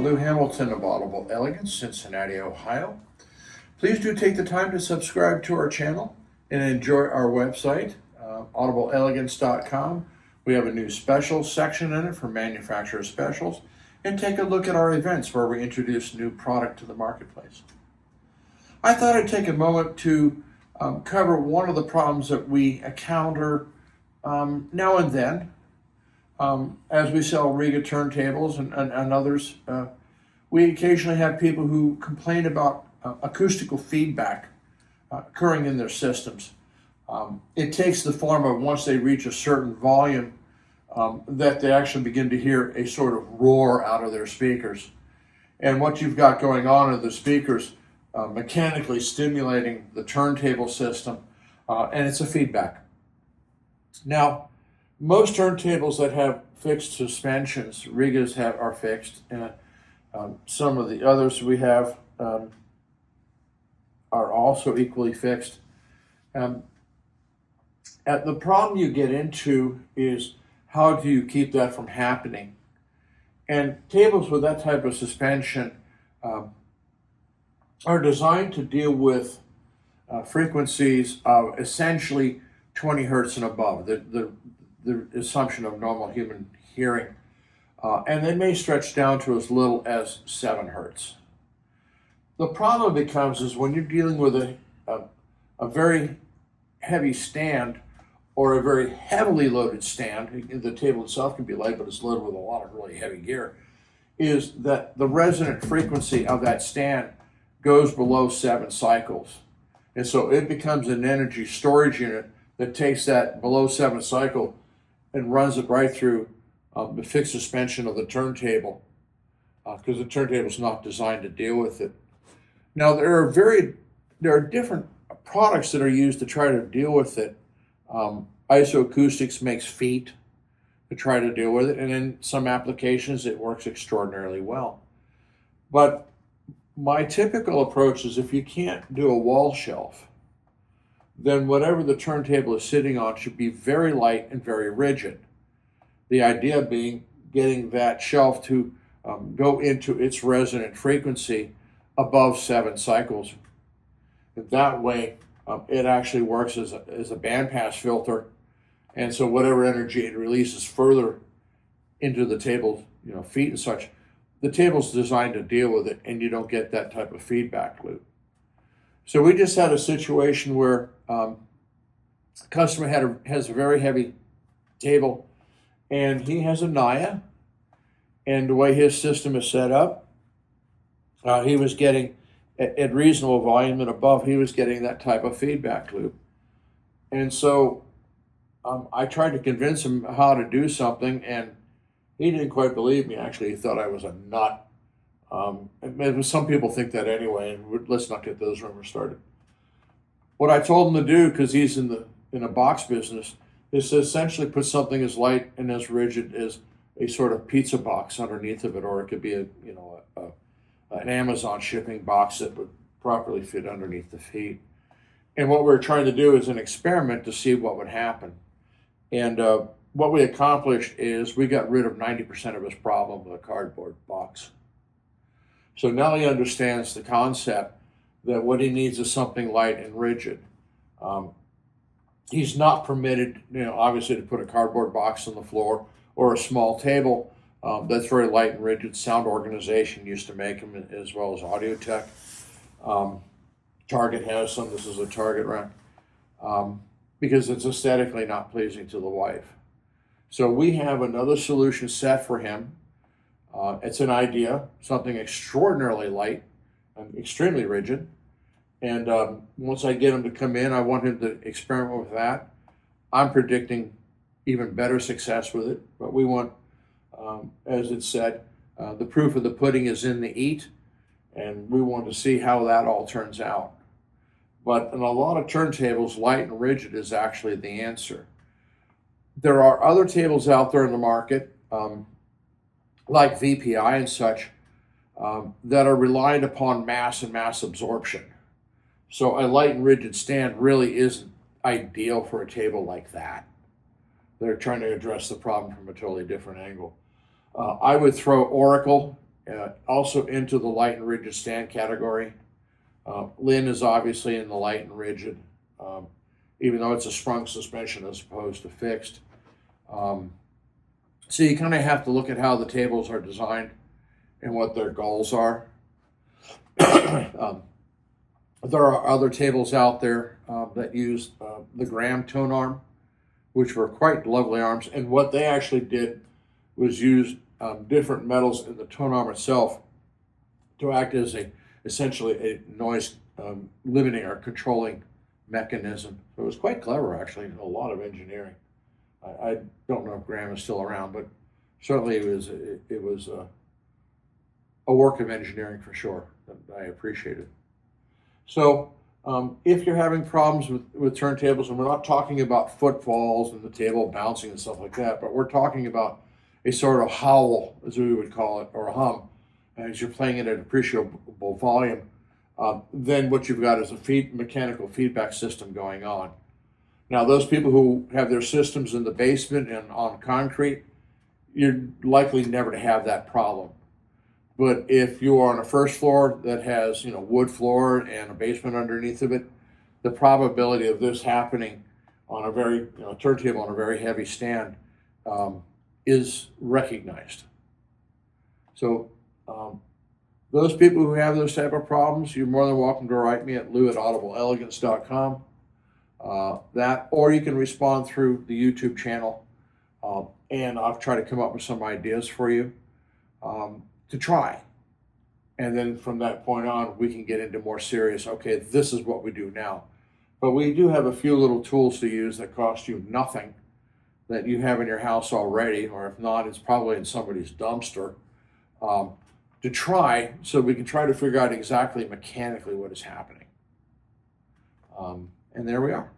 Lou Hamilton of Audible Elegance, Cincinnati, Ohio. Please do take the time to subscribe to our channel and enjoy our website, audibleelegance.com. We have a new special section in it for manufacturer specials, and take a look at our events where we introduce new product to the marketplace. I thought I'd take a moment to cover one of the problems that we encounter now and then. As we sell Riga turntables and others, we occasionally have people who complain about acoustical feedback occurring in their systems. It takes the form of, once they reach a certain volume, that they actually begin to hear a sort of roar out of their speakers. And what you've got going on are the speakers mechanically stimulating the turntable system, and it's a feedback. Now, most turntables that have fixed suspensions, Rigas are fixed, and some of the others we have are also equally fixed. And the problem you get into is, how do you keep that from happening? And tables with that type of suspension are designed to deal with frequencies of essentially 20 hertz and above. The assumption of normal human hearing, and they may stretch down to as little as 7 hertz. The problem becomes is when you're dealing with a very heavy stand or a very heavily loaded stand, the table itself can be light, but it's loaded with a lot of really heavy gear, is that the resonant frequency of that stand goes below 7 cycles. And so it becomes an energy storage unit that takes that below 7 cycle and runs it right through the fixed suspension of the turntable, because the turntable is not designed to deal with it. Now there are different products that are used to try to deal with it. Isoacoustics makes feet to try to deal with it, and in some applications it works extraordinarily well. But my typical approach is, if you can't do a wall shelf, then whatever the turntable is sitting on should be very light and very rigid. The idea being getting that shelf to go into its resonant frequency above 7 cycles. And that way, it actually works as a bandpass filter, and so whatever energy it releases further into the table, feet and such, the table's designed to deal with it, and you don't get that type of feedback loop. So we just had a situation where a customer has a very heavy table, and he has a Naya, and the way his system is set up, he was getting, at reasonable volume and above, he was getting that type of feedback loop. And so I tried to convince him how to do something, and he didn't quite believe me. Actually, he thought I was a nut. Some people think that anyway, and let's not get those rumors started. What I told him to do, because he's in a box business, is to essentially put something as light and as rigid as a sort of pizza box underneath of it, or it could be an Amazon shipping box that would properly fit underneath the feet. And what we're trying to do is an experiment to see what would happen. And what we accomplished is we got rid of 90% of his problem with a cardboard box. So now he understands the concept that what he needs is something light and rigid. He's not permitted, obviously, to put a cardboard box on the floor or a small table that's very light and rigid. Sound Organization used to make them, as well as Audio Tech. Target has some. This is a Target rack, because it's aesthetically not pleasing to the wife. So we have another solution set for him. It's an idea, something extraordinarily light and extremely rigid. And once I get him to come in, I want him to experiment with that. I'm predicting even better success with it, but we want, as it said, the proof of the pudding is in the eat, and we want to see how that all turns out. But in a lot of turntables, light and rigid is actually the answer. There are other tables out there in the market, like VPI and such, that are reliant upon mass and mass absorption. So a light and rigid stand really isn't ideal for a table like that. They're trying to address the problem from a totally different angle. I would throw Oracle also into the light and rigid stand category. Lin is obviously in the light and rigid, even though it's a sprung suspension as opposed to fixed. So you kind of have to look at how the tables are designed and what their goals are. There are other tables out there that use the Graham tone arm, which were quite lovely arms. And what they actually did was use different metals in the tone arm itself to act as essentially a noise limiting or controlling mechanism. So it was quite clever, actually, a lot of engineering. I don't know if Graham is still around, but certainly it was a work of engineering for sure that I appreciated. So if you're having problems with turntables, and we're not talking about footfalls and the table bouncing and stuff like that, but we're talking about a sort of howl, as we would call it, or a hum, as you're playing it at appreciable volume, then what you've got is a mechanical feedback system going on. Now, those people who have their systems in the basement and on concrete, you're likely never to have that problem. But if you are on a first floor that has, wood floor and a basement underneath of it, the probability of this happening on a very turntable on a very heavy stand is recognized. So those people who have those type of problems, you're more than welcome to write me at lou@audibleelegance.com. Or you can respond through the YouTube channel, and I'll try to come up with some ideas for you to try. And then from that point on, we can get into more serious, okay, this is what we do now. But we do have a few little tools to use that cost you nothing, that you have in your house already, or if not, it's probably in somebody's dumpster, to try, so we can try to figure out exactly mechanically what is happening. And there we are.